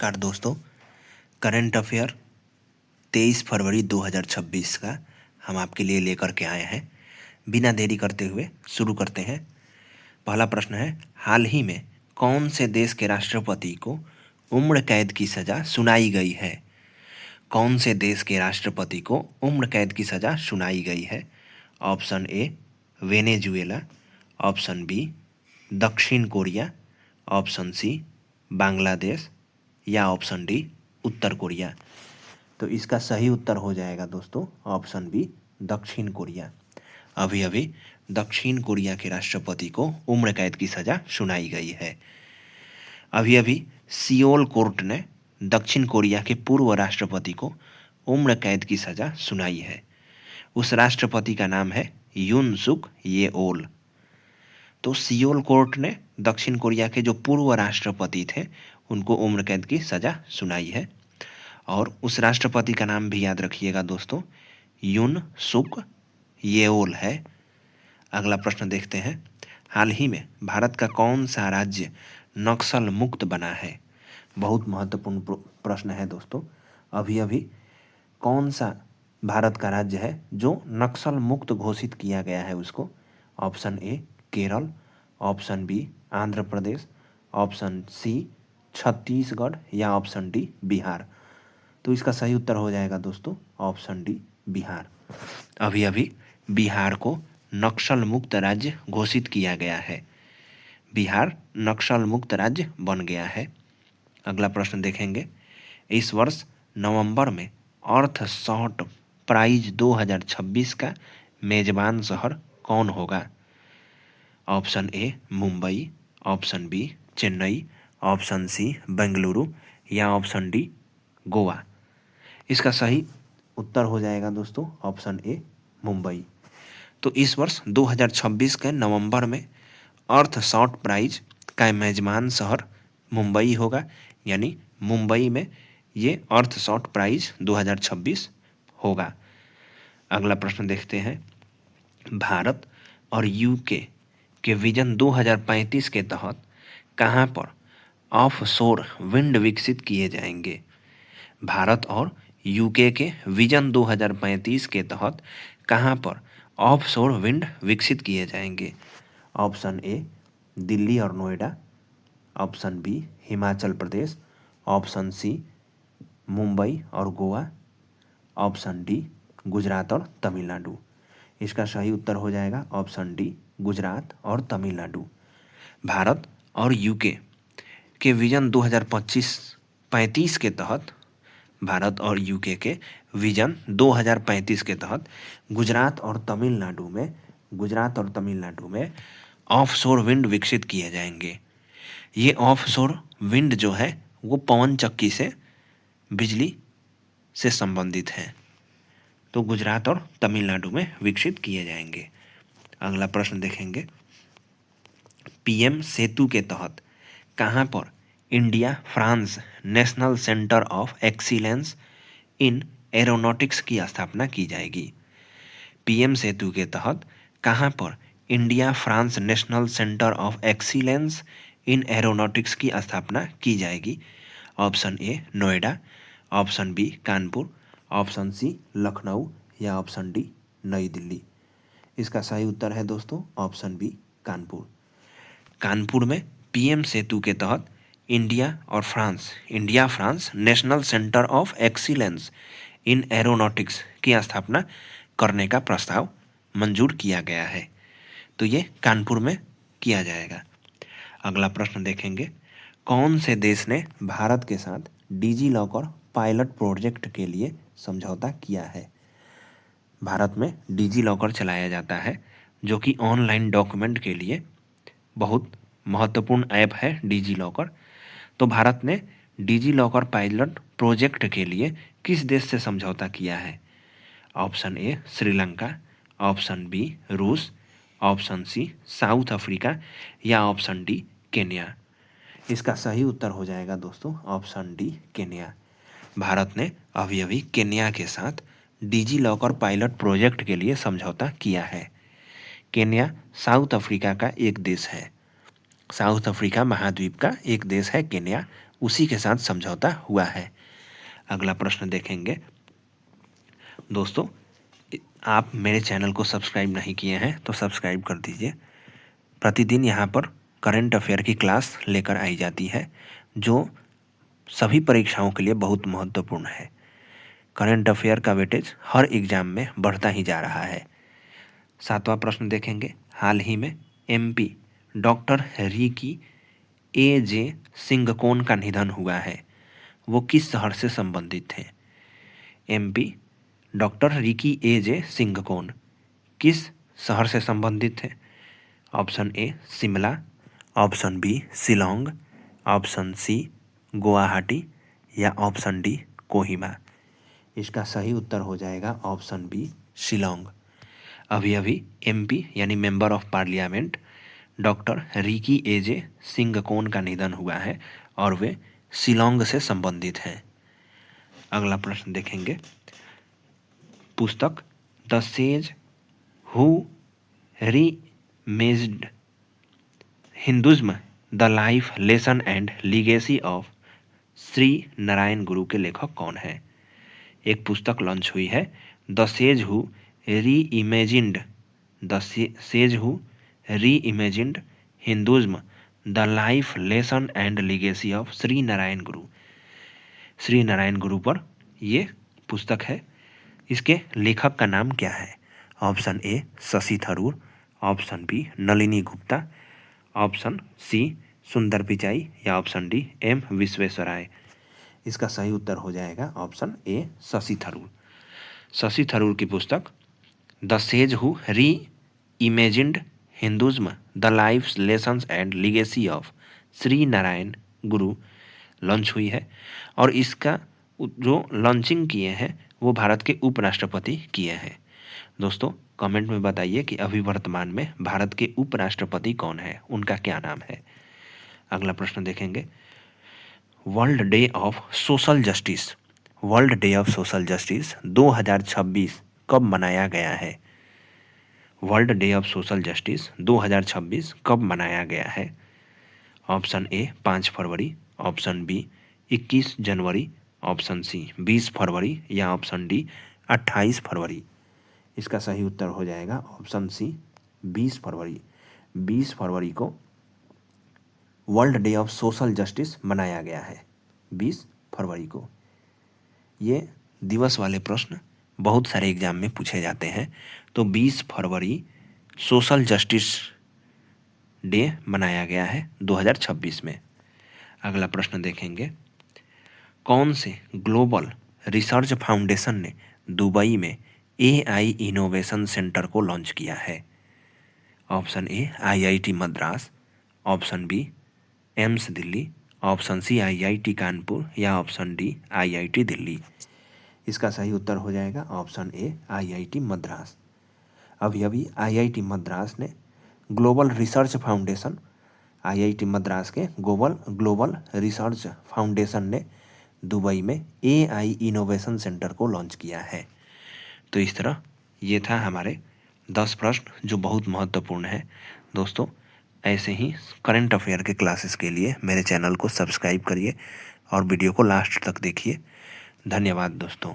नमस्कार दोस्तों। Current affair 23 फरवरी 2026 का हम आपके लिए लेकर के आए हैं। बिना देरी करते हुए शुरू करते हैं। पहला प्रश्न है, हाल ही में कौन से देश के राष्ट्रपति को उम्र कैद की सज़ा सुनाई गई है? कौन से देश के राष्ट्रपति को उम्र कैद की सज़ा सुनाई गई है? Option A Venezuela, option B दक्षिण कोरिया, ऑप्शन सी बांग्लादेश या ऑप्शन डी उत्तर कोरिया। तो इसका सही उत्तर हो जाएगा दोस्तों ऑप्शन बी दक्षिण कोरिया। अभी अभी दक्षिण कोरिया के राष्ट्रपति को उम्र कैद की सज़ा सुनाई गई है। अभी अभी सियोल कोर्ट ने दक्षिण कोरिया के पूर्व राष्ट्रपति को उम्र कैद की सज़ा सुनाई है। उस राष्ट्रपति का नाम है यून सुक येओल। तो सियोल कोर्ट ने दक्षिण कोरिया के जो पूर्व राष्ट्रपति थे उनको उम्र कैद की सज़ा सुनाई है और उस राष्ट्रपति का नाम भी याद रखिएगा दोस्तों, यून सुक येओल है। अगला प्रश्न देखते हैं, हाल ही में भारत का कौन सा राज्य नक्सल मुक्त बना है? बहुत महत्वपूर्ण प्रश्न है दोस्तों। अभी अभी कौन सा भारत का राज्य है जो नक्सल मुक्त घोषित किया गया है उसको? Option A Kerala, option B Andhra Pradesh, option C Chhattisgarh या ऑप्शन डी बिहार। तो इसका सही उत्तर हो जाएगा दोस्तों ऑप्शन डी बिहार। अभी अभी बिहार को नक्सल मुक्त राज्य घोषित किया गया है। बिहार नक्सल मुक्त राज्य बन गया है। अगला प्रश्न देखेंगे, इस वर्ष नवंबर में अर्थ शॉट प्राइज 2026 का मेजबान शहर कौन होगा? Option A Mumbai, option B Chennai, option C Bengaluru या ऑप्शन डी गोवा। इसका सही उत्तर हो जाएगा दोस्तों ऑप्शन ए मुंबई। तो इस वर्ष 2026 के नवंबर में अर्थ शॉट प्राइज का मेजबान शहर मुंबई होगा, यानी मुंबई में ये अर्थ शॉट प्राइज 2026 होगा। अगला प्रश्न देखते हैं, भारत और यूके के विजन 2035 के तहत कहाँ पर ऑफशोर विंड विकसित किए जाएंगे? भारत और यूके के विजन 2035 के तहत कहाँ पर ऑफशोर विंड विकसित किए जाएंगे? ऑप्शन ए दिल्ली और Noida, option B Himachal Pradesh, option सी मुंबई और गोवा, ऑप्शन डी गुजरात और तमिलनाडु। इसका सही उत्तर हो जाएगा ऑप्शन डी गुजरात और तमिलनाडु। भारत और यूके के विजन 2035 के तहत, भारत और यूके के विजन 2035 के तहत गुजरात और तमिलनाडु में ऑफशोर विंड विकसित किए जाएंगे। ये ऑफशोर विंड जो है वो पवन चक्की से बिजली से संबंधित है। तो गुजरात और तमिलनाडु में विकसित किए जाएंगे। अगला प्रश्न देखेंगे, पीएम सेतु के तहत कहाँ पर India France national centre of excellence in aeronautics की स्थापना की जाएगी? पीएम सेतु के तहत कहाँ पर India France national centre of excellence in aeronautics की स्थापना की जाएगी? Option A Noida, option B Kanpur, option C Lucknow या ऑप्शन डी नई दिल्ली। इसका सही उत्तर है दोस्तों ऑप्शन बी कानपुर। कानपुर में पीएम सेतु के तहत India France national centre of excellence in aeronautics की स्थापना करने का प्रस्ताव मंजूर किया गया है। तो ये कानपुर में किया जाएगा। अगला प्रश्न देखेंगे, कौन से देश ने भारत के साथ डिजी लॉकर पायलट प्रोजेक्ट के लिए समझौता किया है? भारत में डिजी लॉकर चलाया जाता है जो कि ऑनलाइन डॉक्यूमेंट के लिए बहुत महत्वपूर्ण ऐप है डिजी लॉकर। तो भारत ने डिजी लॉकर पायलट प्रोजेक्ट के लिए किस देश से समझौता किया है? Option A Sri Lanka, option B रूस, ऑप्शन सी साउथ अफ्रीका या ऑप्शन डी केन्या। इसका सही उत्तर हो जाएगा दोस्तों ऑप्शन डी केन्या। भारत ने अभी अभी केन्या के साथ डिजी लॉकर पायलट प्रोजेक्ट के लिए समझौता किया है। केन्या साउथ अफ्रीका का एक देश है। साउथ अफ्रीका महाद्वीप का एक देश है केन्या, उसी के साथ समझौता हुआ है। अगला प्रश्न देखेंगे दोस्तों, आप मेरे चैनल को सब्सक्राइब नहीं किए हैं तो सब्सक्राइब कर दीजिए। प्रतिदिन यहाँ पर करंट अफेयर की क्लास लेकर आई जाती है जो सभी परीक्षाओं के लिए बहुत महत्वपूर्ण है। करंट अफेयर का वेटेज हर एग्जाम में बढ़ता ही जा रहा है। 7वां प्रश्न देखेंगे, हाल ही में एमपी डॉक्टर रिकी ए.जे. सिंघकोन का निधन हुआ है, वो किस शहर से संबंधित थे? MP doctor Ricky AJ. सिंघकोन किस शहर से संबंधित थे? Option A Shimla, option B Shillong, option C Guwahati या ऑप्शन डी कोहिमा। इसका सही उत्तर हो जाएगा ऑप्शन बी शिलोंग। अभी अभी एमपी यानी member of parliament doctor Ricky AJ. Syngkon का निधन हुआ है और वे शिलोंग से संबंधित हैं। अगला प्रश्न देखेंगे, पुस्तक the sage who reimagined Hinduism the life lesson and legacy of Shri Narayana Guru के लेखक कौन है? एक पुस्तक लॉन्च हुई है, the sage who reimagined Hinduism the life lesson and legacy of Shri Narayana गुरु। श्री नारायण गुरु पर ये पुस्तक है। इसके लेखक का नाम क्या है? Option A Shashi Tharoor, option B Nalini Gupta, option C Sundar Pichai या ऑप्शन डी एम विश्वेश्वराय। इसका सही उत्तर हो जाएगा ऑप्शन ए शशि थरूर। शशि थरूर की पुस्तक द सेज हु री imagined Hinduism the life lessons and legacy of Shri Narayana Guru launch हुई है और इसका जो लॉन्चिंग किए हैं वो भारत के उपराष्ट्रपति किए हैं। दोस्तों कमेंट में बताइए कि अभी वर्तमान में भारत के उपराष्ट्रपति कौन है, उनका क्या नाम है। अगला प्रश्न देखेंगे, world day of social justice 2026 कब मनाया गया है? World day of social justice 2026 कब मनाया गया है? ऑप्शन ए 5 फरवरी, ऑप्शन बी 21 जनवरी, ऑप्शन सी 20 फरवरी या ऑप्शन डी 28 फरवरी। इसका सही उत्तर हो जाएगा ऑप्शन सी 20 फरवरी। 20 फरवरी को world day of social justice मनाया गया है, 20 फरवरी को। ये दिवस वाले प्रश्न बहुत सारे एग्जाम में पूछे जाते हैं, तो 20 फरवरी सोशल जस्टिस डे मनाया गया है 2026 में। अगला प्रश्न देखेंगे, कौन से ग्लोबल रिसर्च फाउंडेशन ने दुबई में AI इनोवेशन सेंटर को लॉन्च किया है? Option A IIT Madras, option B AIIMS Delhi, option C IIT Kanpur या ऑप्शन डी IIT दिल्ली। इसका सही उत्तर हो जाएगा ऑप्शन ए IIT मद्रास। अभी अभी IIT मद्रास ने global research foundation, IIT Madras के ग्लोबल रिसर्च फाउंडेशन ने दुबई में AI इनोवेशन सेंटर को लॉन्च किया है। तो इस तरह ये था हमारे 10 प्रश्न जो बहुत महत्वपूर्ण है। दोस्तों ऐसे ही करंट अफेयर के क्लासेस के लिए मेरे चैनल को सब्सक्राइब करिए और वीडियो को लास्ट तक देखिए। धन्यवाद दोस्तों।